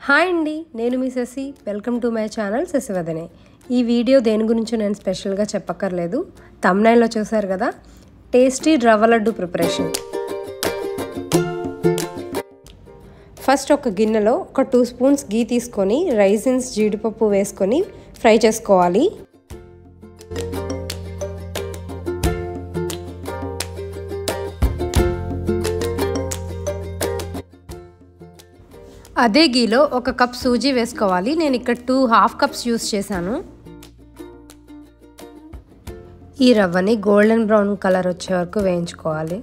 Hi అండి, నేను మీ Shashi. Welcome to my channel Shashivadane. ఈ వీడియో దేని గురించో నేను స్పెషల్గా చెప్పక్కర్లేదు, థంబ్నైల్లో చూసారు కదా. టేస్టీ రవ్వ లడ్డు ప్రిపరేషన్. ఫస్ట్ ఒక గిన్నెలో ఒక 2 స్పూన్స్ గీ తీసుకొని రైసిన్స్ జీడిపప్పు వేసుకొని ఫ్రై చేసుకోవాలి. అదే గీలో 1 కప్ సూజీ వేసుకోవాలి. నేను ఇక్కడ 2.5 కప్స్ యూస్ చేశాను. ఈ రవ్వని గోల్డెన్ బ్రౌన్ కలర్ వచ్చే వరకు వేయించుకోవాలి.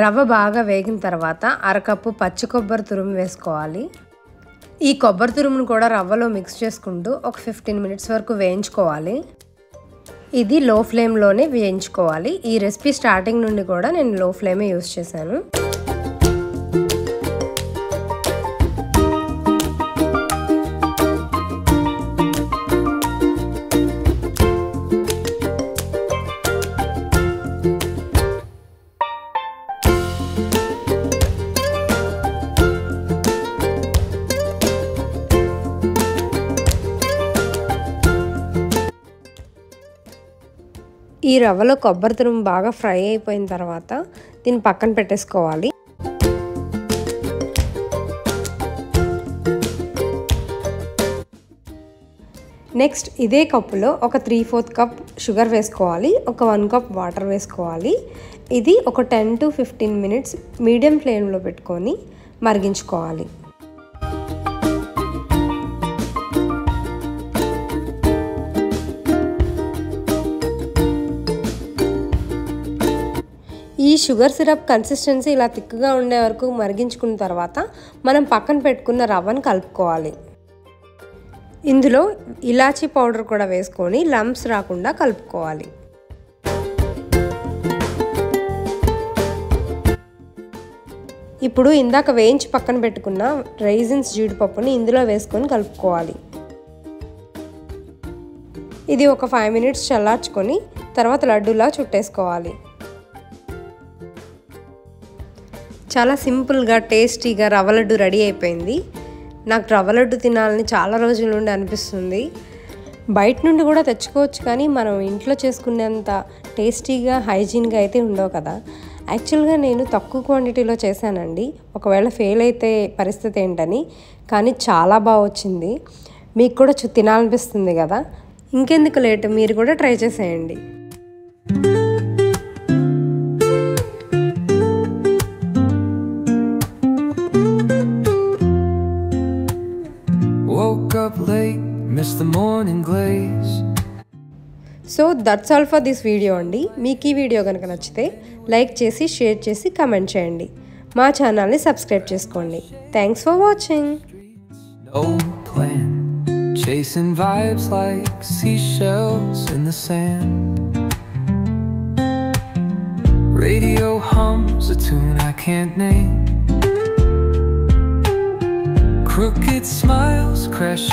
రవ్వ బాగా వేగిన తర్వాత 1/2 కప్పు పచ్చి కొబ్బరి తురుము వేసుకోవాలి. ఈ కొబ్బరి తురుమును కూడా రవ్వలో మిక్స్ చేసుకుంటూ ఒక 15 మినిట్స్ వరకు వేయించుకోవాలి. ఇది లో ఫ్లేమ్లోనే వేయించుకోవాలి. ఈ రెసిపీ స్టార్టింగ్ నుండి కూడా నేను లో ఫ్లేమే యూస్ చేశాను. ఈ రవ్వలో కొబ్బరి తురుము బాగా ఫ్రై అయిపోయిన తర్వాత దీన్ని పక్కన పెట్టేసుకోవాలి. నెక్స్ట్ ఇదే కప్పులో ఒక 3/4 కప్ షుగర్ వేసుకోవాలి. ఒక 1 కప్ వాటర్ వేసుకోవాలి. ఇది ఒక 10 to 15 మినిట్స్ మీడియం ఫ్లేమ్లో పెట్టుకొని మరిగించుకోవాలి. ఈ షుగర్ సిరప్ కన్సిస్టెన్సీ ఇలా థిక్గా ఉండే వరకు మరిగించుకున్న తర్వాత మనం పక్కన పెట్టుకున్న రవ్వను కలుపుకోవాలి. ఇందులో ఇలాచీ పౌడర్ కూడా వేసుకొని లంప్స్ రాకుండా కలుపుకోవాలి. ఇప్పుడు ఇందాక వేయించి పక్కన పెట్టుకున్న రైసిన్స్ జీడిపప్పుని ఇందులో వేసుకొని కలుపుకోవాలి. ఇది ఒక 5 మినిట్స్ చల్లార్చుకొని తర్వాత లడ్డూలా చుట్టేసుకోవాలి. చాలా సింపుల్గా టేస్టీగా రవ్వ లడ్డు రెడీ అయిపోయింది. నాకు రవ్వ లడ్డు తినాలని చాలా రోజుల నుండి అనిపిస్తుంది. బయట నుండి కూడా తెచ్చుకోవచ్చు, కానీ మనం ఇంట్లో చేసుకునేంత టేస్టీగా హైజీన్గా అయితే ఉండవు కదా. యాక్చువల్గా నేను తక్కువ క్వాంటిటీలో చేశానండి, ఒకవేళ ఫెయిల్ అయితే పరిస్థితి ఏంటని. కానీ చాలా బాగా వచ్చింది. మీకు కూడా తినాలనిపిస్తుంది కదా. ఇంకెందుకు లేట్, మీరు కూడా ట్రై చేసేయండి. So that's all for this video అండి. మీకు ఈ వీడియో కనుక నచ్చితే లైక్ చేసి, షేర్ చేసి, కమెంట్ చేయండి. మా ఛానల్ని సబ్స్క్రైబ్ చేసుకోండి. Thanks for watching. Chasing vibes like seashells in the sand. Radio hums a tune I can't name. Crooked smiles crash